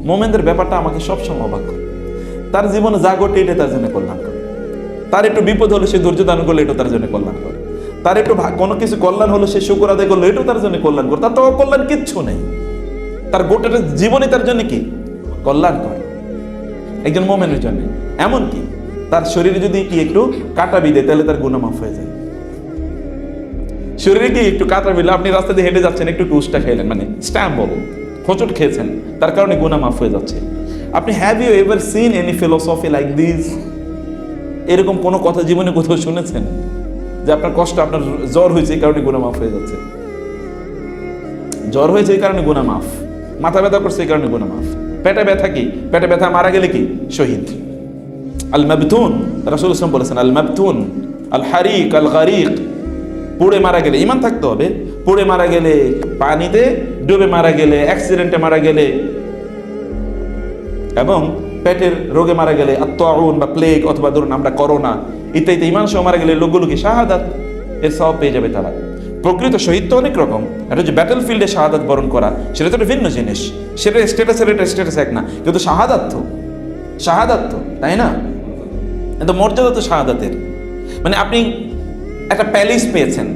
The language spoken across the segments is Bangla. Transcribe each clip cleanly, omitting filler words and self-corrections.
মোমেনদের ব্যাপারটা আমাকে সবসময় অবাক করে। তার জীবনে যা ঘটে এটা তার জন্য কল্যাণ করে। তার একটু বিপদ হলে সে ধৈর্য দান করলে এটা তার জন্য কল্যাণ করে। তার একটু কোনো কিছু কল্যাণ হলো সে শুকর আদায় করলো, এটাও তার জন্য কল্যাণ করে। তার তো অকল্যাণ কিচ্ছু নেই, তার গোটাটা জীবনে তার জন্য কি কল্যাণ করে একজন মোমেনের জন্য। এমনকি তার শরীরে যদি কি একটু কাটা বিঁধে তাহলে তার গুনাহ মাফ হয়ে যায়। শরীরে কি একটু কাটা বিঁধলে, আপনি রাস্তা দিয়ে হেঁটে যাচ্ছেন, একটু উষ্টা খেলেন, মানে স্ট্যাম্প বলো, হোঁচট খেয়েছেন, তার কারণে গুনাহ মাফ হয়ে যাচ্ছে। আপনি have you ever seen any philosophy like this? এরকম কোনো কথা জীবনে কোথাও শুনেছেন যে আপনার কষ্ট, আপনার জ্বর হয়েছে এই কারণে গুনাহ মাফ হয়ে যাচ্ছে? জ্বর হয়েছে এই কারণে গুনাহ মাফ, মাথা ব্যথা করছে এই কারণে গুনাহ মাফ, পেটে ব্যথা কি, পেটে ব্যথা মারা গেলে কি শহীদ। আল মাবতুন, রাসূল সাল্লাল্লাহু আলাইহি ওয়াসাল্লাম বলেছেন আল মাবতুন আল হারিক আল গারিক, পুড়ে মারা গেলে, ঈমান থাকতে হবে, পুড়ে মারা গেলে, পানিতে ডুবে মারা গেলে, অ্যাক্সিডেন্টে মারা গেলে, এবং পেটের রোগে মারা গেলে, আত-তাউন বা প্লেগ অথবা ধরুন আমরা করোনা ইত্যাদি ঈমান সহ মারা গেলে লোকগুলো কি শাহাদাত এর সওয়াব পেয়ে যাবে তারা। প্রকৃত শহীদ তো অনেক রকম, এটা হচ্ছে ব্যাটল ফিল্ডে শাহাদাত বরণ করা, সেটা তো ভিন্ন জিনিস, সেটা স্ট্যাটাসের, এটা স্ট্যাটাস এক না, কিন্তু শাহাদাত তো তাই না? কিন্তু মর্যাদা তো শাহাদাতের। মানে আপনি একটা প্যালেস পেয়েছেন,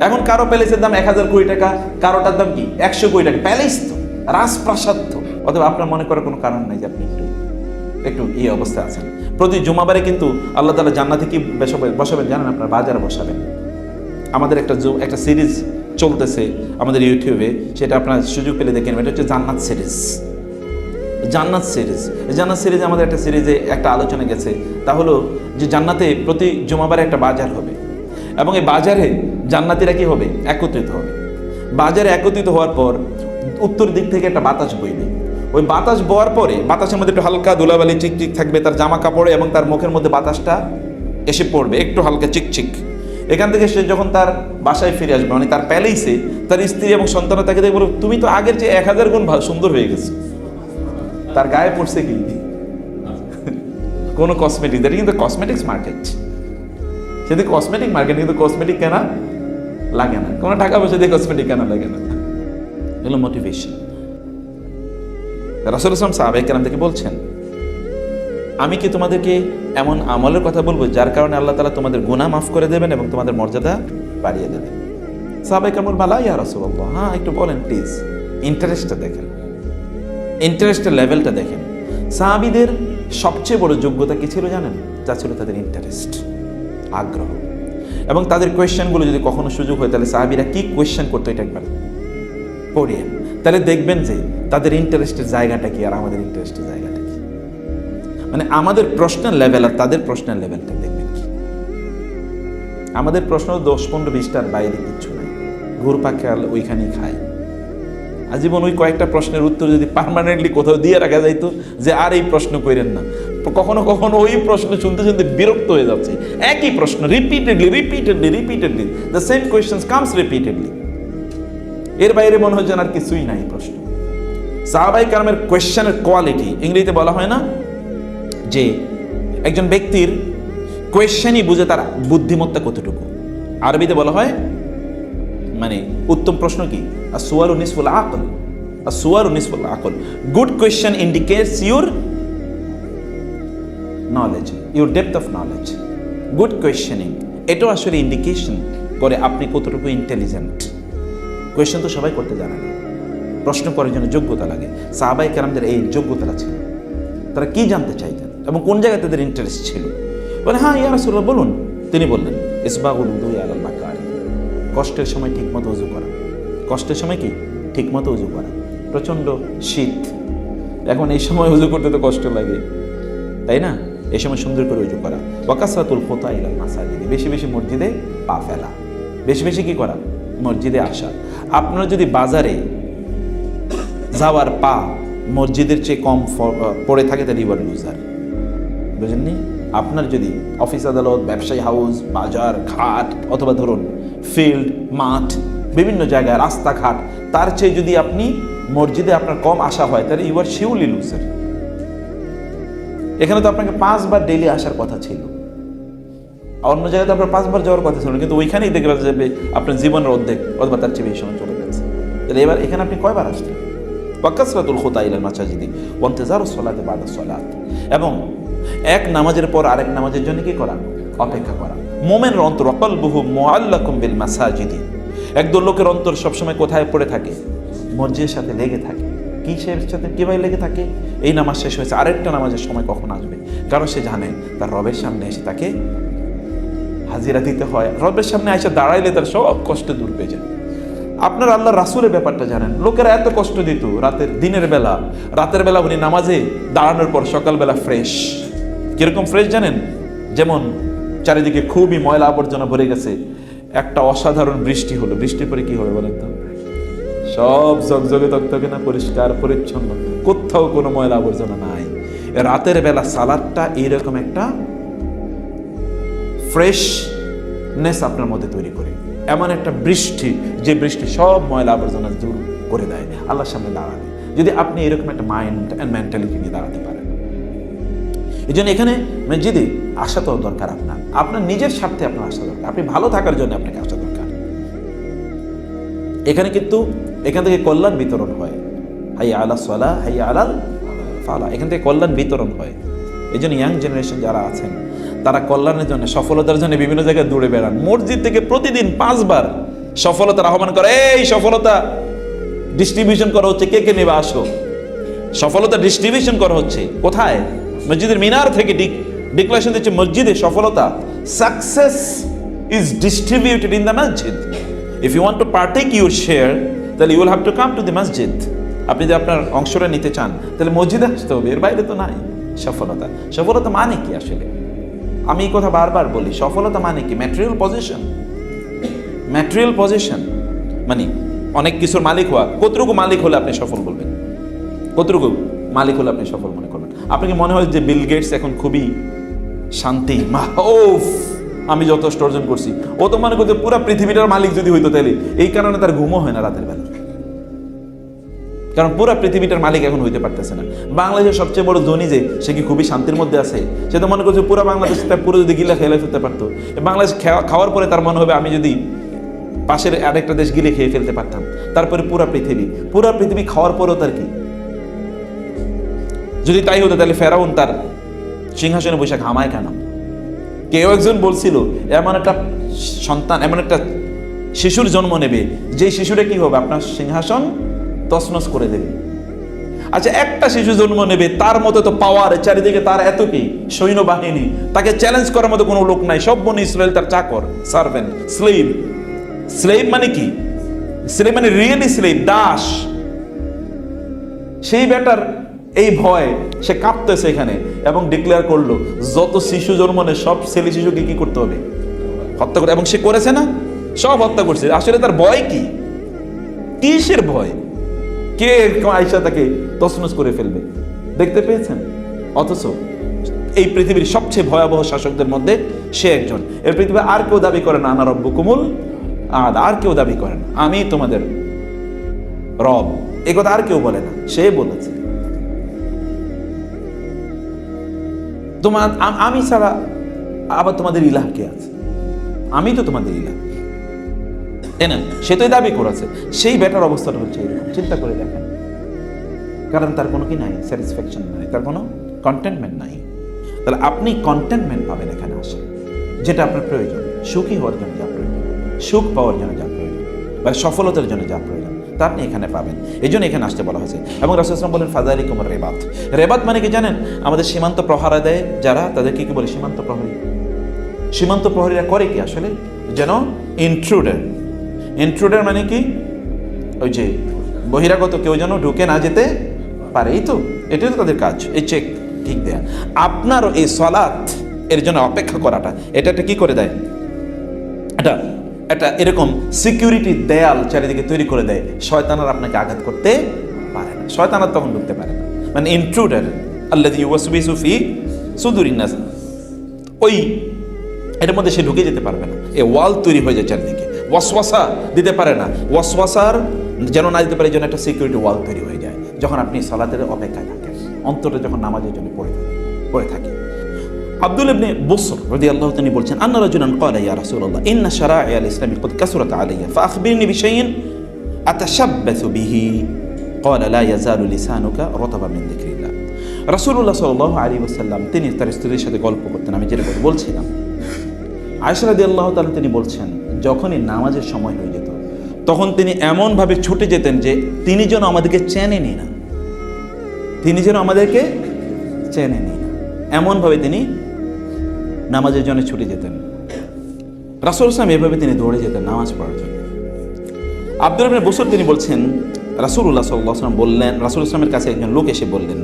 এখন কারো প্যালেসের দাম 1000 কোটি টাকা, কারোটার দাম কি 100 কোটি টাকা, প্যালেস তো, রাজপ্রাসাদ তো, অথবা আপনার মনে করার কোনো কারণ নাই যে আপনি একটু এই অবস্থায় আছেন। প্রতি জুমাবারে কিন্তু আল্লাহ তাআলা জান্নাতে কি বসাবেন জানেন? আপনার বাজারে বসাবেন। আমাদের একটা সিরিজ চলতেছে আমাদের ইউটিউবে, সেটা আপনার সুযোগ পেলে দেখেন, এটা হচ্ছে জান্নাত সিরিজ। জান্নাত সিরিজে আমাদের একটা সিরিজে একটা আলোচনা গেছে, তা হলো যে জান্নাতে প্রতি জুমাবারে একটা বাজার হবে, এবং এই বাজারে জান্নাতীরা কি হবে? একত্রিত হবে। বাজারে একত্রিত হওয়ার পর উত্তর দিক থেকে একটা বাতাস বইবে। ওই বাতাস বওয়ার পরে বাতাসের মধ্যে একটু হালকা ধুলাবালি চিকচিক থাকবে, তার জামা কাপড়ে এবং তার মুখের মধ্যে বাতাসটা এসে পড়বে একটু হালকা চিকচিক। এখান থেকে সে যখন তার বাসায় ফিরে আসবে, মানে তার প্যালেসে, তার স্ত্রী এবং সন্তানরা তাকে দেখে বলবে, তুমি তো আগের চেয়ে 1000 গুণ সুন্দর হয়ে গেছো। তার গায়ে পড়ছে কি কোনো কসমেটিক? এটা কিন্তু কসমেটিক্স মার্কেট, সেদিকে কসমেটিক মার্কেট, কিন্তু কসমেটিক কেনা লাগে না, কোনো টাকা পয়সা দিয়ে কসমেটিক কেনা লাগে না। এগুলো মোটিভেশন। রাসূল সাল্লাল্লাহু আলাইহি ওয়াসাল্লাম সাহাবায়ে কেরাম থেকে বলছেন, আমি কি তোমাদেরকে এমন আমলের কথা বলবো যার কারণে আল্লাহ তাআলা তোমাদের গুনাহ মাফ করে দেবেন এবং তোমাদের মর্যাদা বাড়িয়ে দেবেন? সাহাবায়ে কেরাম বললেন, ইয়া রাসূলুল্লাহ, হ্যাঁ একটু বলেন প্লিজ। ইন্টারেস্টটা দেখেন, ইন্টারেস্টের লেভেলটা দেখেন। সাহাবীদের সবচেয়ে বড় যোগ্যতা কি ছিল জানেন? যা ছিল তাদের ইন্টারেস্ট, আগ্রহ। এবং তাদের কোয়েশ্চেনগুলো যদি কখনো সুযোগ হয়, তাহলে সাহাবীরা কি কোয়েশ্চেন করতো এটা একবার পড়েন, তাহলে দেখবেন যে তাদের ইন্টারেস্টের জায়গাটা কি আর আমাদের ইন্টারেস্টের জায়গাটা কি। মানে আমাদের প্রশ্নের লেভেল আর তাদের প্রশ্নের লেভেলটা দেখবেন কি। আমাদের প্রশ্ন 10-15-20টার বাইরে কিচ্ছু নাই, ঘুরপাক ওইখানেই খায়। আজীবন ওই কয়েকটা প্রশ্নের উত্তর যদি পার্মানেন্টলি কোথাও দিয়ে রাখা যাইতো যে আর এই প্রশ্ন করেন না, কখনো কখনো ওই প্রশ্ন শুনতে শুনতে বিরক্ত হয়ে যাচ্ছে। একই প্রশ্ন repeatedly the same questions comes repeatedly, এর বাইরে মনে হয় যেন আর কিছুই নাই প্রশ্ন। সাহাবায়ে কেরামের কোয়েশ্চেনের কোয়ালিটি, ইংরেজিতে বলা হয় না যে একজন ব্যক্তির কোয়েশ্চেনই বুঝে তার বুদ্ধিমত্তা কতটুকু, আরবিতে বলা হয় মানে উত্তম প্রশ্ন কি, আসওয়ালু নিসফুল আকল। Good question indicates your knowledge, your depth of knowledge. Good questioning এটাও আসলে ইন্ডিকেশন করে আপনি কতটুকু ইন্টেলিজেন্ট। কোয়েশ্চেন তো সবাই করতে জানে না, প্রশ্ন করার জন্য যোগ্যতা লাগে। সাহাবায়ে কেরামদের এই যোগ্যতাটা ছিল, তারা কি জানতে চাইতেন এবং কোন জায়গায় তাদের ইন্টারেস্ট ছিল। বলে, হ্যাঁ ইয়া রাসূলুল্লাহ বলুন। তিনি বললেন, ইসবাগুল উযু আলাল মাকারি, কষ্টের সময় ঠিকমতো উযু করা। কষ্টের সময় কি ঠিকমতো উযু করা। প্রচণ্ড শীত, এখন এই সময় উযু করতে তো কষ্ট লাগে, তাই না? এই সময় সুন্দর করে উযু করা। ওয়াকাসরাতুল খুতা ইলাল মাসাজিদ, বেশি বেশি মসজিদে পা ফেলা, বেশি বেশি কি করা, মসজিদে আসা। আপনারা যদি বাজারে যাওয়ার পা মসজিদের চেয়ে কম পড়ে থাকে, তাহলে ইউ আর লুজার। বুঝেননি? আপনার যদি অফিস আদালত, ব্যবসায়ী হাউস, বাজার ঘাট অথবা ধরুন ফিল্ড, মাঠ, বিভিন্ন জায়গায় রাস্তাঘাট, তার চেয়ে যদি আপনি মসজিদে আপনার কম আসা হয়, তাহলে ইউ আর শিওরলি লুজার। এখানে তো আপনাকে 5 বার ডেইলি আসার কথা ছিল, অন্য জায়গায় তো আপনার 5 বার যাওয়ার কথা ছিল, কিন্তু ওইখানেই দেখবে যাবে আপনার জীবনের অর্ধেক অথবা তার চেয়ে বেশি সময় চলে গেছে। তাহলে এবার এখানে আপনি কয়বার আসছেন? ওয়া কাসরাতুল খুতা ইলাল মাসাজিদি ওয়া ইনতিজারুস সালাতি বা'দা সালাত, এবং এক নামাজের পর আরেক নামাজের জন্য কি করা? অপেক্ষা করা। মুমিনের অন্তর কলবুহু মুআল্লাকুম বিল মাসাজিদি, একদল লোকের অন্তর সবসময় কোথায় পড়ে থাকে? মসজিদের সাথে লেগে থাকে। কিসের সাথে? কিভাবে লেগে থাকে? এই নামাজ শেষ হয়েছে, আরেকটা নামাজের সময় কখন আসবে, কারণ সে জানে তার রবের সামনে এসে তাকে হাজিরা দিতে হয়। রবের সামনে এসে দাঁড়াইলে তার সব কষ্ট দূর পেয়ে যায়। আপনার আল্লাহ রাসূলের ব্যাপারটা জানেন, লোকেরা এত কষ্ট দিত রাতের বেলা উনি নামাজে দাঁড়ানোর পর সকালবেলা ফ্রেশ। কিরকম ফ্রেশ জানেন? যেমন চারিদিকে খুবই ময়লা আবর্জনা ভরে গেছে, একটা অসাধারণ বৃষ্টি হলো, বৃষ্টির পরে কি হবে বলেন তো? সব ঝকঝকে তকতকে না, পরিষ্কার পরিচ্ছন্ন, কোথাও কোনো ময়লা আবর্জনা নাই। রাতের বেলা সালাদটা এইরকম একটা ফ্রেশনেস আপনার মধ্যে তৈরি করে, এমন একটা বৃষ্টি, যে বৃষ্টি সব ময়লা আবর্জনা দূর করে দেয়। আল্লাহর সামনে দাঁড়াবে যদি আপনি এরকম একটা মাইন্ড অ্যান্ড মেন্টালিটি নিয়ে দাঁড়াতে পারেন। এই জন্য এখানে মসজিদে আসা তো দরকার, আপনার নিজের স্বার্থে আপনার আসা দরকার, আপনি ভালো থাকার জন্য আপনাকে আসা দরকার। এখানে কিন্তু এখান থেকে কল্যাণ বিতরণ হয়, হাইয়া আলাস সালাহ হাইয়া আলাল ফালাহ, এখান থেকে কল্যাণ বিতরণ হয়। এই জন্য ইয়াং জেনারেশন যারা আছেন তারা কল্যাণের জন্য, সফলতার জন্য বিভিন্ন জায়গায় দৌড়ে বেড়ান। মসজিদ থেকে প্রতিদিন 5 বার সফলতার আহ্বান করে, এই সফলতা ডিস্ট্রিবিউশন করা হচ্ছে, কে কে নেবে আসো। সফলতা ডিস্ট্রিবিউশন করা হচ্ছে কোথায়? মসজিদের মিনার থেকে ডিক্লারেশন দিচ্ছে মসজিদে সফলতা, success is distributed in the masjid. If you want to partake your share, তাহলে you will have to come to the masjid. আপনি যদি আপনার অংশটা নিতে চান তাহলে মসজিদে আসতে হবে, এর বাইরে তো নাই সফলতা। সফলতা মানে কি আসলে? আমি এই কথা বারবার বলি, সফলতা মানে কি? ম্যাটেরিয়াল পজিশন মানে অনেক কিছুর মালিক হওয়া। কতটুকু মালিক হলে আপনি সফল বলবেন? কতটুকু মালিক হলে আপনি সফল মনে করবেন? আপনি কি মনে হয় যে বিল গেটস এখন খুবই শান্তি, আমি যথেষ্ট অর্জন করছি? ও তো মনে করছে পুরো পৃথিবীটার মালিক যদি হইতো, তাহলে এই কারণে তার ঘুমও হয় না রাতের বেলা, কারণ পুরো পৃথিবীটার মালিক এখন হইতে পারতেছে না। বাংলাদেশের সবচেয়ে বড় ধনী যে, সে কি খুবই শান্তির মধ্যে আছে? সে তো মনে করছে পুরো বাংলাদেশ তার পুরো যদি গিলা খেলে ফেলতে পারতো, বাংলাদেশ খাওয়ার পরে তার মনে হবে আমি যদি পাশের আরেকটা দেশ গিলে খেয়ে ফেলতে পারতাম। তারপরে পুরো পৃথিবী খাওয়ার পরেও তার কি? যদি তাই হতো তাহলে ফেরাউন তার সিংহাসনে বসে ঘামায় কেন? কেউ একজন বলছিল এমন একটা সন্তান, এমন একটা শিশুর জন্ম নেবে যে শিশুরা কি হবে? আপনার সিংহাসন তছনছ করে দেবে। আচ্ছা, একটা শিশু জন্ম নেবে, তার মতো তো পাওয়ার, চারিদিকে তার এত কি সৈন্যবাহিনী, তাকে চ্যালেঞ্জ করার মতো কোনো লোক নাই। সব বনি ইসরায়েল তার চাকর, সার্ভেন্ট, স্লেভ মানে কি? স্লেভ মানে রিয়েলি স্লেভ, দাস। সেই বেটার এই ভয়, সে কাঁপতেছে এখানে এবং ডিক্লেয়ার করলো যত শিশু জন্ম নেয় সব ছেলে শিশুকে কি করতে হবে? হত্যা করে। এবং সে করেছে না? সব হত্যা করছে। আসলে তার ভয় কি? কিসের ভয়? কে আয়েশা তাকে তছনছ করে ফেলবে? দেখতে পেয়েছেন? অথচ এই পৃথিবীর সবচেয়ে ভয়াবহ শাসকদের মধ্যে সে একজন। এই পৃথিবী আর কেউ দাবি করে না আনা রব্বুকুমুল আ'লা, আর কেউ দাবি করে না আমি তোমাদের রব, এই কথা আর কেউ বলে না, সে বলেছে। তোমার আমি ছাড়া আবার তোমাদের ইলাহ কে আছে? আমি তো তোমাদের ইলাহ, তাই না? সে তো দাবি করেছে। সেই বেটার অবস্থাটা হচ্ছে এরকম, চিন্তা করে দেখেন। কারণ তার কোনো কি নাই, স্যাটিসফ্যাকশন নাই, তার কোনো কন্টেন্টমেন্ট নাই। তাহলে আপনি কন্টেন্টমেন্ট পাবেন এখানে আসে, যেটা আপনার প্রয়োজন, সুখী হওয়ার জন্য যা প্রয়োজন, সুখ পাওয়ার জন্য যা প্রয়োজন, বা সফলতার জন্য যা প্রয়োজন, তা আপনি এখানে পাবেন। এই জন্য এখানে আসতে বলা হয়েছে। এবং রাসূল সাল্লাল্লাহু আলাইহি ওয়াসাল্লাম বলেন ফাযালিকুম রিবাত। রেবাত মানে কি জানেন? আমাদের সীমান্ত প্রহরা দেয় যারা, তাদেরকে কি বলে? সীমান্ত প্রহরী। সীমান্ত প্রহরীরা করে কি আসলে? যেন ইন্ট্রুডার মানে কি? ওই যে বহিরাগত কেউ যেন ঢুকে না যেতে পারে, এই তো, এটাই তো তাদের কাজ, এই চেক ঠিক দেয়া। আপনারও এই সালাত এর জন্য অপেক্ষা করাটা, এটা কি করে দেয়? এটা এরকম সিকিউরিটি দেয়াল চারিদিকে তৈরি করে দেয়, শয়তানরা আপনাকে আঘাত করতে পারে না, শয়তানরা তখন ঢুকতে পারে না। মানে ইন্ট্রুডার আল্লাযী ইউওয়াসবিসু ফি সুদুরিন নাস, ওই এটার মধ্যে সে ঢুকে যেতে পারবে না। এই ওয়াল তৈরি হয়ে যায় চারিদিকে, ওয়াসওয়াসা দিতে পারে না, ওয়াসওয়াসার যেন না দিতে পারে, এই জন্য একটা সিকিউরিটি ওয়াল তৈরি হয়ে যায় যখন আপনি সালাতের অপেক্ষায় থাকেন, অন্তরটা যখন নামাজের জন্য পড়ে থাকে। আব্দুল ইবনে বুসর রাদিয়াল্লাহু তাআলা বলছেন, আন্না রাজুলান ক্বালা ইয়া রাসূলুল্লাহ ইন্না শারা'iআল ইসলামি ক্বাদ কাসুরাত আলাইয়া ফাআখবিরনি বিশাইইন আতাশাব্বাসু বিহি। ক্বালা লা ইয়াযালু লিসানুকা রাতাবান মিন যিকরিল্লাহ। রাসূলুল্লাহ সাল্লাল্লাহু আলাইহি ওয়াসাল্লাম তিনি তার স্ত্রীর সাথে গল্প করতেন, আমি যেটা বলছিলাম। আয়েশা রাদিয়াল্লাহু তাআলা তিনি বলছেন, যখনই নামাজের সময় হয়ে যেত তখন তিনি এমনভাবে ছুটে যেতেন যে তিনি যেন আমাদেরকে চেনেনই না, তিনি যেন আমাদেরকে চেনেনই না, এমনভাবে তিনি নামাজের জন্য ছুটে যেতেন। রাসূল সাল্লাল্লাহু এভাবে তিনি দৌড়ে যেতেন নামাজ পড়ার জন্য। আব্দুল্লাহ ইবনে বুসর তিনি বলছেন, রাসূলুল্লাহ সাল্লাল্লাহু আলাইহি ওয়াসাল্লাম বললেন, রাসূল ইসলামের কাছে একজন লোক এসে বললেন,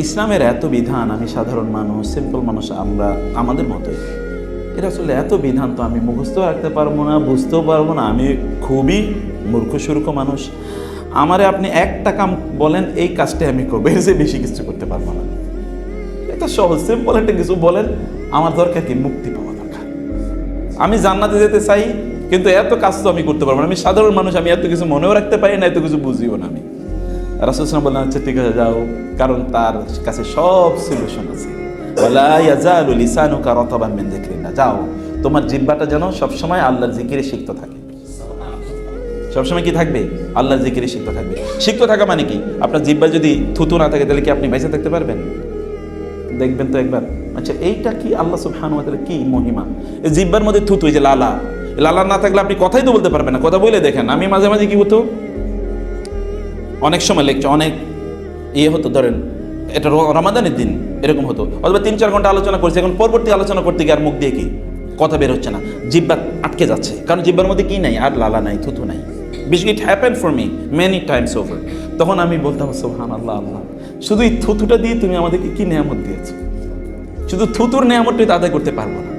ইসলামের এত বিধান, আমি সাধারণ মানুষ, সিম্পল মানুষ, আমরা আমাদের মতোই, এটা আসলে এত বিধান তো আমি মুখস্থ রাখতে পারবো না, বুঝতেও পারবো না, আমি খুবই মূর্খ সুর্খ মানুষ, আমারে আপনি একটা কাম বলেন, এই কাজটাই আমি করবো, এর চেয়ে বেশি কিছু করতে পারবো না। এটা সহজ সিম্পল একটা কিছু বলেন, আমার দরকার কি? মুক্তি পাওয়া দরকার। আমি জান্নাতে যেতে চাই, কিন্তু এত কাজ তো আমি করতে পারবো না, আমি সাধারণ মানুষ, আমি এত কিছু মনেও রাখতে পারি না, এত কিছু বুঝিও না আমি। রাসূল সাল্লাল্লাহু আলাইহি ওয়াসাল্লাম বললেন, আচ্ছা ঠিক আছে যাও, কারণ তার কাছে সব সলিউশন আছে। ওয়ালা ইয়াযালু লিসানুকা রাতাবান মিন যিকরিল্লাহ, যাও তোমার জিহ্বাটা যেন সবসময় আল্লাহর জিকিরে সিক্ত থাকে। সবসময় কি থাকবে? আল্লাহর জিকিরে সিক্ত থাকবে। সিক্ত থাকা মানে কি? আপনার জিহ্বা যদি থুতু না থাকে তাহলে কি আপনি বেঁচে থাকতে পারবেন? দেখবেন তো একবার। আচ্ছা এইটা কি আল্লাহ সুবহানাহু ওয়া তাআলা কি মহিমা, এই জিহ্বার মধ্যে থুতু, এই যে লালা, লালা না থাকলে আপনি কথাই তো বলতে পারবেন না। কথা বলে দেখেন, আমি মাঝে মাঝে কি হতো, অনেক সময় লেকচার অনেক হতো, ধরেন এটা রমাদানের দিন এরকম হতো, অথবা 3-4 ঘন্টা আলোচনা করছি, এখন পরবর্তী আলোচনা করতে গিয়ে আর মুখ দিয়ে কি কথা বের হচ্ছে না, জিহ্বা আটকে যাচ্ছে, কারণ জিহ্বার মধ্যে কি নাই, আর লালা নাই, থুতু নাই। It happen for me many Times over. তখন আমি বলতাম, সুবহানাল্লাহ, আল্লাহ শুধু এই থুতুটা দিয়ে তুমি আমাদেরকে কি নেয়ামত দিয়েছো, শুধু থুতুর নেয়ামতটাই আদায় করতে পারবো না।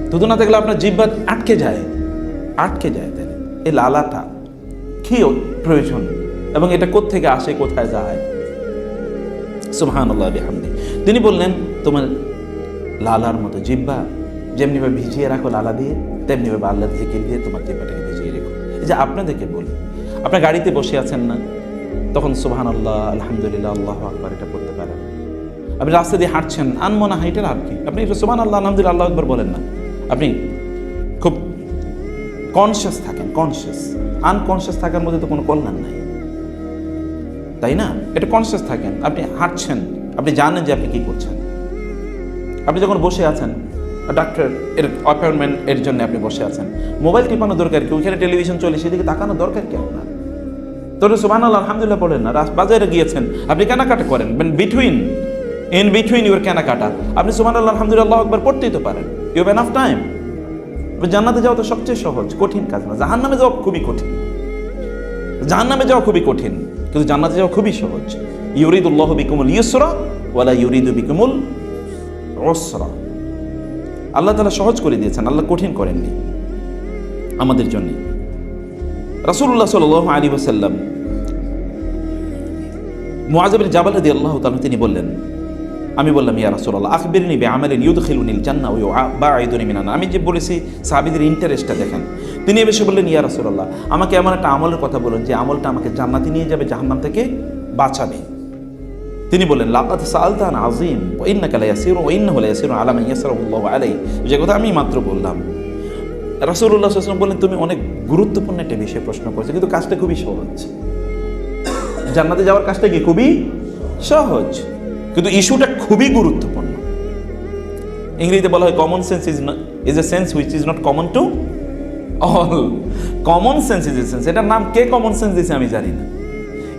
থুতু না থাকলে আপনার জিহ্বা আটকে যায়। তাহলে এই লালাটা কি প্রয়োজন, এবং এটা কোত্থেকে আসে, কোথায় যায়? সুবহানাল্লাহ বিহামদি। তিনি বললেন, তোমার লালার মতো জিহ্বা যেমনিভাবে ভিজিয়ে রাখো লালা দিয়ে, তেমনিভাবে আল্লাহর জিকির দিয়ে তোমার জিহ্বাটাকে ভিজিয়ে রেখো। এই যে আপনাদেরকে বলি, আপনার গাড়িতে বসে আছেন না, তখন সুবহানাল্লাহ, আলহামদুলিল্লাহ, আল্লাহু আকবার এটা পড়তে পারেন। আপনি রাস্তা দিয়ে হাঁটছেন, আনমনা হাইটের আর কি, আপনি সুবহানাল্লাহ, আলহামদুলিল্লাহ, আল্লাহু আকবার বলেন না। আপনি খুব কনসিয়াস থাকেন, আনকনসিয়াস থাকার মধ্যে তো কোনো কল্যাণ নাই, তাই না? এটা কনসিয়াস থাকেন, আপনি হাঁটছেন, আপনি জানেন যে আপনি কি করছেন। আপনি যখন বসে আছেন, ডাক্তার এর অ্যাপয়েন্টমেন্ট এর জন্য আপনি বসে আছেন, মোবাইল টিপানো দরকার কি? ওইখানে টেলিভিশন চলে, সেদিকে তাকানো দরকার কি আপনার? তোর সুবহানাল্লাহ, আলহামদুলিল্লাহ বলেন না। বাজারে গিয়েছেন, আপনি কেনাকাটা করেন, ইন বিটুইন ইউর কেনাকাটা আপনি সুবহানাল্লাহ, আলহামদুলিল্লাহ, আল্লাহু আকবার পড়তেই তো পারেন। You have enough time. জান্নাতে যাওয়া তো সবচেয়ে সহজ, কঠিন কাজ না। জাহান্নামে যাওয়া খুবই কঠিন, কিন্তু জান্নাতে যাওয়া খুবই সহজ। ইউরিদুল্লাহু বিকুমুল ইউসরা ওয়ালা ইউরিদু বিকুমুল উসরা। আল্লাহ তাআলা সহজ করে দিয়েছেন, আল্লাহ কঠিন করেননি আমাদের জন্য। রাসূলুল্লাহ সাল্লাল্লাহু আলাইহি ওয়াসাল্লাম মুআয বিন জাবাল রাদিয়াল্লাহু তাআলা তিনি বললেন, আমি বললাম, ইয়া রাসূলুল্লাহ আখবিরনি বিআমালিন ইউদখিলুনিল জান্নাহ ওয়া ইউবাঈদুনি মিনান নার। আমি যে বলেছি সাহাবীদের ইন্টারেস্টটা দেখেন। তিনি এসে বললেন, ইয়া রাসূলুল্লাহ আমাকে এমন একটা আমলের কথা বলুন যে আমলটা আমাকে জান্নাতে নিয়ে যাবে, জাহান্নাম থেকে বাঁচাবে। তিনি বললেন, লাকাদ সাআলতা আন আযীম ওয়া ইন্নাকা লায়াসিরু ওয়া ইন্নাহু লায়াসিরু আলা মান ইয়াসরাহুল্লাহু আলাইহি। যে কথা আমি মাত্র বললাম। রাসূলুল্লাহ সাল্লাল্লাহু আলাইহি ওয়াসাল্লাম বললেন, তুমি অনেক গুরুত্বপূর্ণ একটা বিষয় প্রশ্ন করেছো, কিন্তু কাজটা খুবই সহজ। জান্নাতে যাওয়ার কাজটা কি খুবই সহজ, কিন্তু ইস্যুটা খুবই গুরুত্বপূর্ণ। ইংরেজিতে বলা হয় common sense is a sense which is not common to all. Common sense is a sense, এটার নাম কে কমন সেন্স দিয়েছে আমি জানি না।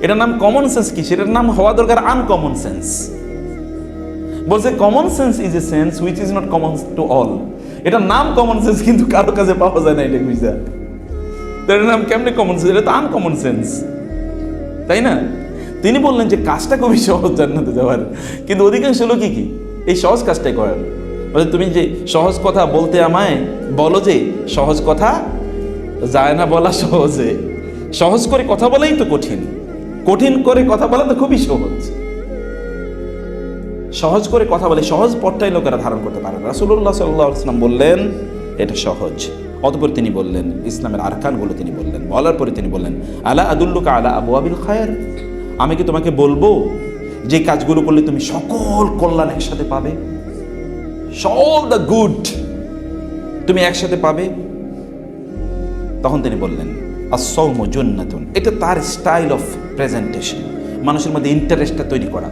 এটার নাম কমন সেন্স কি, সেটার নাম হওয়া দরকার আনকমন সেন্স। বলছে common sense is a sense which is not common to all. এটার নাম কমন সেন্স, কিন্তু কারো কাছে পাওয়া যায় না এটা বুঝা। তো এটার নাম কেমনে কমন সেন্স? এটা তো আনকমন সেন্স, তাই না? তিনি বললেন যে কাজটা খুবই সহজ জান্নাতে যাওয়ার, কিন্তু অধিকাংশ লোক কি এই সহজ কাজটাই করেন। তুমি যে সহজ কথা বলতে আমায় বলো, যে সহজ কথা যায় না বলা সহজে, সহজ করে কথা বলাই তো কঠিন, কঠিন করে কথা বলা তো খুবই সহজ। সহজ করে কথা বলে সহজ পথটাই লোকেরা ধারণ করতে পারে। রাসূলুল্লাহ সাল্লাল্লাহু আলাইহি ওয়াসাল্লাম বললেন এটা সহজ। অতঃপর তিনি বললেন ইসলামের আরকানগুলো তিনি বললেন, বলার পরে তিনি বললেন, আলা আদুল্লুকা আলা আবওয়াবিল খায়র, আমি কি তোমাকে বলবো যে কাজগুলো করলে তুমি সকল কল্যাণ একসাথে পাবে, অল দ্য গুড তুমি একসাথে পাবে? তখন তিনি বললেন, আস-সাওমু জুন্নাতুন, এটা তার স্টাইল অফ প্রেজেন্টেশন, মানুষের মধ্যে ইন্টারেস্টটা তৈরি করা,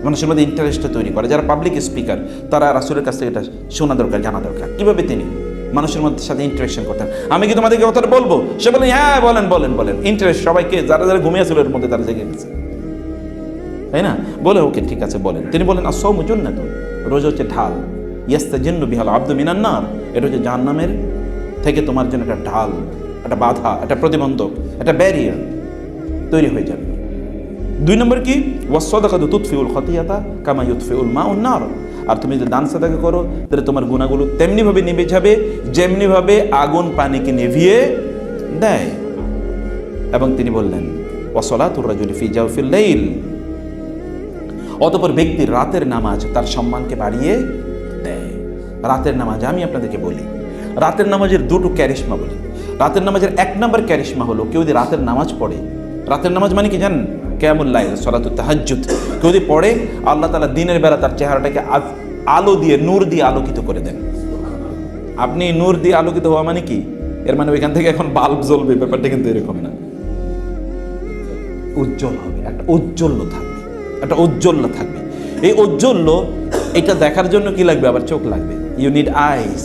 মানুষের মধ্যে ইন্টারেস্টটা তৈরি করা। যারা পাবলিক স্পিকার তারা রাসূলের কাছ থেকে এটা শোনা দরকার, জানা দরকার, কীভাবে তিনি মানুষের মধ্যে সাথে ইন্টারেকশন করতেন। আমি কি তোমাদেরকে কথাটা বলবো? সে বলেন হ্যাঁ বলেন বলেন বলেন। ইন্টারেস্ট সবাইকে, যারা যারা ঘুমিয়েছিল এর মধ্যে তারা জেগে গেছে, তাই না? বলে ওকে ঠিক আছে বলেন। তিনি বলেন আস-সাওমু জুন্নাতুন, রোজা হচ্ছে ঢাল, ইয়াস্তাজিন্নু বিহাল আবদু মিনান নার, এটা হচ্ছে জাহান্নামের থেকে তোমার জন্য একটা ঢাল, একটা বাধা, একটা প্রতিবন্ধক, একটা ব্যারিয়ার তৈরি হয়ে যাবে। 2 নম্বর কি? ওয়াস-সাদাকাতু তুতফিউল খাতিয়াতা কামা ইউতফিউল মাউন নার, আর তুমি যদি দান সাদাকা করো তাহলে তোমার গুনাহগুলো তেমনিভাবে নিভে যাবে যেমনিভাবে আগুন পানিকে নিভিয়ে দেয়। এবং তিনি বললেন ওয়াসসালাতুর রাজুলি ফি জাওফিল লাইল, অতঃপর ব্যক্তির রাতের নামাজ তার সম্মানকে বাড়িয়ে দেয়। রাতের নামাজ আমি আপনাদেরকে বলি, রাতের নামাজের 2টো ক্যারিশমা বলি। রাতের নামাজের 1 নম্বর ক্যারিশমা হলো, কেউ যদি রাতের নামাজ পড়ে, রাতের নামাজ মানে কি জানেন? কিয়ামুল লাইল, সালাতুত তাহাজ্জুদ, কেউ যদি পড়ে আল্লাহ তাআলা দিনের বেলা তার চেহারাটাকে আলো দিয়ে, নূর দিয়ে আলোকিত করে দেন। আপনি নূর দিয়ে আলোকিত হওয়া মানে কি? এর মানে ওইখান থেকে এখন বাল্ব জ্বলবে, ব্যাপারটা কিন্তু এরকম না। উজ্জ্বল হবে, একটা ঔজ্জ্বল্য থাকবে, একটা ঔজ্জ্বল্য থাকবে। এই ঔজ্জ্বল্য এটা দেখার জন্য কি লাগবে? আবার চোখ লাগবে। You need eyes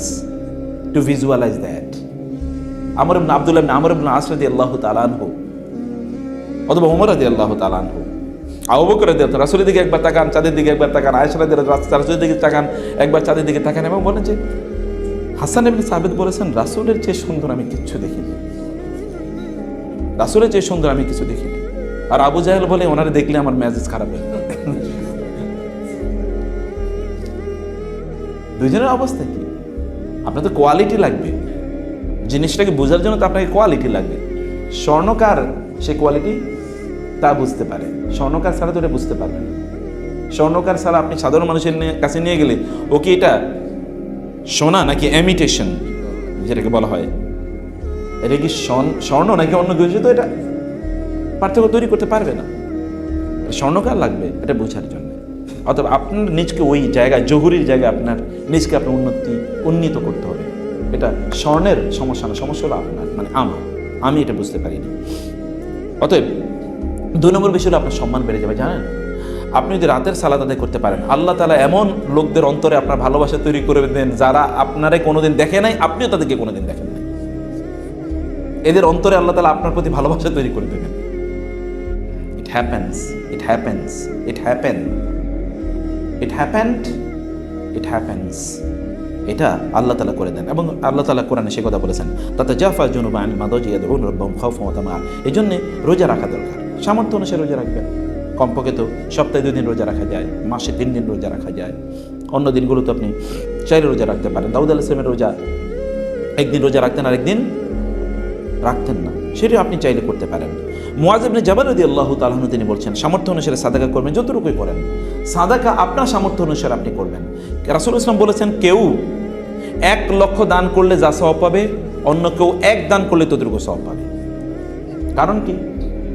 to visualise that. আমর ইবনে আব্দুল্লাহ ইবনে আমর ইবনে আস রাদিয়াল্লাহু তাআলা আনহু অথবা ওমর রাদিয়াল্লাহু তাআলা আনহু, আবু বকর রাদিয়াল্লাহু, রাসূলের দিকে একবার তাকান, চাঁদের দিকে একবার তাকান, আয়েশা রাদিয়াল্লাহু, রাসূলের দিকে তাকান, একবার চাঁদের দিকে তাকান, এবং বলেন যে হাসান ইবনে সাবিত বলেছেন রাসূলের চেয়ে সুন্দর আমি কিচ্ছু দেখিনি, রাসূলের চেয়ে সুন্দর আমি কিছু দেখিনি। আর আবু জাহেল বলে ওনারে দেখলে আমার মেজাজ খারাপ হয়ে যায়। দুইজনের অবস্থা কি? আপনার তো কোয়ালিটি লাগবে, জিনিসটাকে বোঝার জন্য তো আপনাকে কোয়ালিটি লাগবে। স্বর্ণকার সে কোয়ালিটি তা বুঝতে পারে, স্বর্ণকার ছাড়া তো এটা বুঝতে পারবে না। স্বর্ণকার ছাড়া আপনি সাধারণ মানুষের কাছে নিয়ে গেলে ও কি এটা সোনা নাকি ইমিটেশন যেটাকে বলা হয়, এটা কি স্বর্ণ নাকি অন্য কিছু, তো এটা পার্থক্য তৈরি করতে পারবে না। স্বর্ণকার লাগবে এটা বোঝার জন্য। অথবা আপনার নিজকে ওই জায়গায়, জহুরির জায়গায় আপনার নিজকে আপনার উন্নীত করতে হবে। এটা স্বর্ণের সমস্যা না, সমস্যা হলো আপনার, মানে আমি এটা বুঝতে পারিনি। অতএব 2 নম্বর বিষয় হলো আপনার সম্মান বেড়ে যাবে। জানেন, আপনি যদি রাতের সালাত আদায় করতে পারেন, আল্লাহ তাআলা এমন লোকদের অন্তরে আপনার ভালোবাসা তৈরি করে দেন যারা আপনারে কোনোদিন দেখে নাই, আপনিও তাদেরকে কোনোদিন দেখেন নাই। এদের অন্তরে আল্লাহ তাআলা আপনার প্রতি ভালোবাসা তৈরি করে দেবেন। It happens, it happens, it happened, it happened, it happens. এটা আল্লাহ তাআলা করে দেন। এবং আল্লাহ তাআলা কোরআনে সে কথা বলেছেন, তাতাজাফা জুনুবুহুম আনিল মাদাজি ইয়াদউনা রাব্বাহুম খাওফান ওয়া তামাআ। এই জন্য রোজা রাখা দরকার, সামর্থ্য অনুসারে রোজা রাখবেন। কমপক্ষে তো সপ্তাহে 2 দিন রোজা রাখা যায়, মাসে 3 দিন রোজা রাখা যায়। অন্য দিনগুলো তো আপনি চাইলে রোজা রাখতে পারেন। দাউদ আলাইহিস সালামের রোজা একদিন রোজা রাখতেন আর একদিন রাখতেন না, সেটা আপনি চাইলে করতে পারেন। মুআয ইবনে জাবাল রাদিয়াল্লাহু তাআলা আনহু তিনি বলছেন, সামর্থ্য অনুসারে সাদাকা করবেন, যতটুকুই করেন। সাদাকা আপনার সামর্থ্য অনুসারে আপনি করবেন। রাসূলুল্লাহ সাল্লাল্লাহু আলাইহি ওয়াসাল্লাম বলেছেন, কেউ 1 লক্ষ দান করলে যা সওয়াব পাবে, অন্য কেউ 1 দান করলে ততটুকু সওয়াব পাবে। কারণ কি?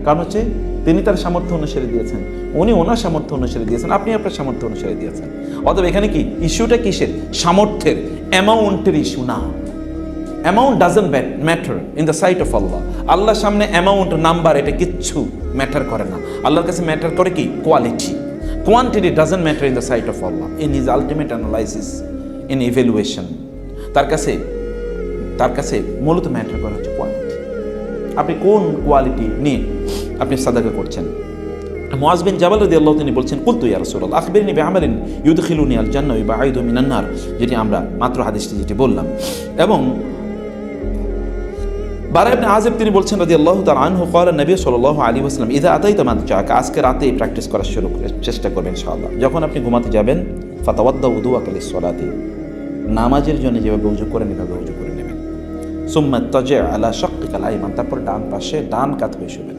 কারণ হচ্ছে তিনি তার সামর্থ্য অনুসারে দিয়েছেন, উনি ওনার সামর্থ্য অনুসারে দিয়েছেন, আপনি আপনার সামর্থ্য অনুসারে দিয়েছেন। অতএব এখানে কি ইস্যুটা কিসের? সামর্থ্যের, অ্যামাউন্টের ইস্যু না। Amount doesn't matter in the sight of Allah. আল্লাহর সামনে অ্যামাউন্ট, নাম্বার, এটা কিচ্ছু ম্যাটার করে না। আল্লাহর কাছে ম্যাটার করে কি? Quality. Quantity doesn't matter in the sight of Allah in his ultimate analysis, in evaluation. তার কাছে মূলত ম্যাটার করে হচ্ছে কোয়ালিটি। আপনি কোন কোয়ালিটি নিয়ে আপনি সাদাকা করছেন। মুআয বিন জাবাল রাদিয়াল্লাহু তিনি বলছেন, কুলতু ইয়া রাসূলুল্লাহ আখবিরনি বিআমালিন ইউদখিলুনি আল জান্নাহ ওয়া ইউবাঈদু মিনান নার, যেটি আমরা মাত্র হাদিসটি যেটি বললাম। এবং বারা ইবনে আযিব তিনি বলছেন রাদিয়াল্লাহু তাআলা আনহু, ক্বালা নবী সাল্লাল্লাহু আলাইহি ওয়াসাল্লাম, ইযা আতাইতা মাদজাকা, আজকে রাতেই প্র্যাকটিস করার চেষ্টা করবেন ইনশাআল্লাহ। যখন আপনি ঘুমাতে যাবেন, ফাতাওয়াদ্দা উযুআকা লিস-সালাতি, নামাজের জন্য যেভাবে ওযু করেন এভাবে ওযু করে নেবেন। সুম্মা তাজি আলা শাক্কিকাল আইমান, তারপর ডান পাশে ডান কাত হয়ে শুবেন।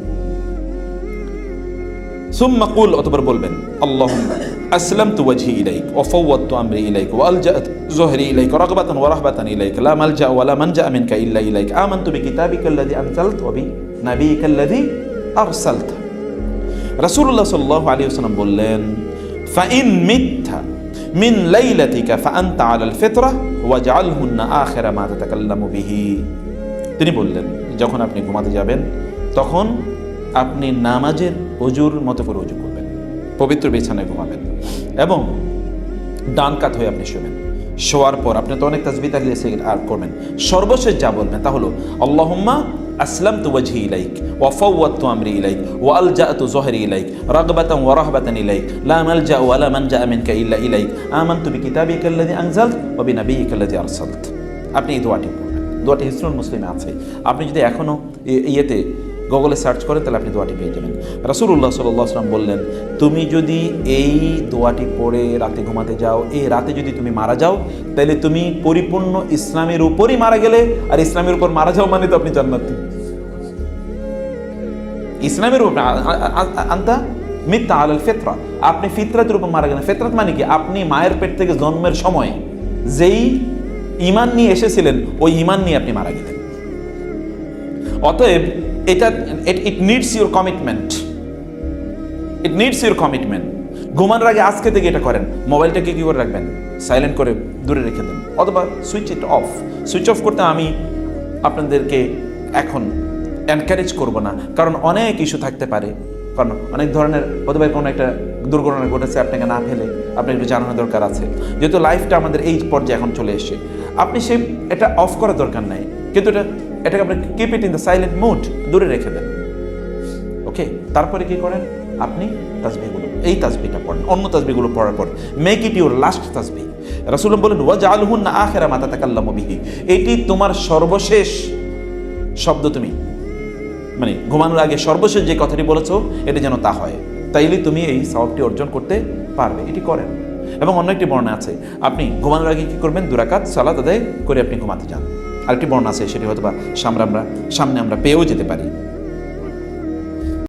সুম্মা কুল, অতঃপর বলবেন, আল্লাহুম্মা আসলামতু ওয়াজহি ইলাইক ওয়া ফাওয়াদতু আমরি ইলাইক ওয়া আলজাত যহরি ইলাইক রাগবাতান ওয়া রাহবাতান ইলাইক লা মালজা ওয়া লা মানজা মিনকা ইল্লা ইলাইক আমানতু বিকিতাবিকাল্লাযী আনজালতা ওয়া বিনাবিয়িকাল্লাযী আরসালতা। রাসূলুল্লাহ সাল্লাল্লাহু আলাইহি ওয়াসাল্লাম বললেন, ফাইন মিত্তা মিন লাইলাতিকা ফাআনতা আলাল ফিতরা ওয়াজআলহুন্না আখিরা মা তাতাকাল্লামু বিহি। তিনি বললেন, যখন আপনি ঘুমাতে যাবেন তখন আপনি নামাজের অজুর মতো করে অজু করবেন, পবিত্র বিছানায় ঘুমাবেন এবং ডান কাত হয়ে আপনি শোবেন। শোয়ার পর আপনি তো অনেক তাসবিহ তাহলিল আর করবেন, সর্বশেষ যা বলবেন তা হলো আল্লাহুম্মা আসলামতু ওয়াজহি ইলাইক ওয়া ফাওয়াদতু আমরি ইলাইক ওয়া আলজাতু যহরি ইলাইক রাগবাতান ওয়া রাহবাতান ইলাইক লা মালজা ওয়া লা মানজা মিনকা ইল্লা ইলাইক আমানতু বিকিতাবিকা আল্লাযী আনজালত ওয়া বিনাবিয়িকা আল্লাযী আরসালত। আপনি এই দোয়াটি পড়বেন। দোয়াটি হিসনুল মুসলিমে আছে, আপনি যদি এখনও ইয়েতে গুগলে সার্চ করেন তাহলে আপনি দোয়াটি পেয়ে যাবেন। রাসূলুল্লাহ সাল্লাল্লাহু আলাইহি ওয়াসাল্লাম বললেন, তুমি যদি এই দোয়াটি পড়ে রাতে ঘুমাতে যাও, এই রাতে যদি তুমি মারা যাও, তাহলে তুমি পরিপূর্ণ ইসলামের উপরই মারা গেলে, আর ইসলামের উপর মারা যাও মানে তো আপনি জান্নাতি। ইসলামের উপর আনতা মিত্তা আলাল ফিতরা, আপনি ফিতরাতের উপর মারা গেলেন। ফিতরাত মানে কি? আপনি মায়ের পেট থেকে জন্মের সময় যেই ঈমান নিয়ে এসেছিলেন ওই ঈমান নিয়ে আপনি মারা গেলেন। অতএব এটা it needs your commitment, it needs your commitment. ঘুমানোর আগে আজকে থেকে এটা করেন। মোবাইলটাকে কি করে রাখবেন? সাইলেন্ট করে দূরে রেখে দেন, অথবা switch it off. Switch off করতে আমি আপনাদেরকে এখন এনকারেজ করব না, কারণ অনেক ইস্যু থাকতে পারে, কারণ অনেক ধরনের হতে পারে কোনো একটা দুর্ঘটনা ঘটেছে, আপনাকে না ফেলে আপনার একটু জানানোর দরকার আছে। যেহেতু লাইফটা আমাদের এই পর্যায়ে এখন চলে এসছে, আপনি এটা অফ করার দরকার নাই, কিন্তু এটাকে আপনি keep it in the silent mode, দূরে রেখে দেন। ওকে, তারপরে কি করেন? আপনি তাসবিহগুলো, এই তাসবিহটা পড়েন, অন্য তাসবিহগুলো পড়ার পর মেক ইট ইউর লাস্ট তাসবিহ। রাসূল বলেন ওয়াজআলহুন্না আখিরা মা তাতাকাল্লামু বিহি, এটি তোমার সর্বশেষ শব্দ, তুমি মানে ঘুমানোর আগে সর্বশেষ যে কথাটি বলেছো এটা যেন তা হয়, তাইলে তুমি এই সওয়াবটি অর্জন করতে পারবে। এটি করেন। এবং অন্য একটি বর্ণনা আছে, আপনি ঘুমানোর আগে কি করবেন? 2 রাকাত সালাত আদায় করে আপনি ঘুমাতে যান। আরেকটি বর্ণনা আছে, সেটি হয়তো বা সামনে আমরা পেয়েও যেতে পারি।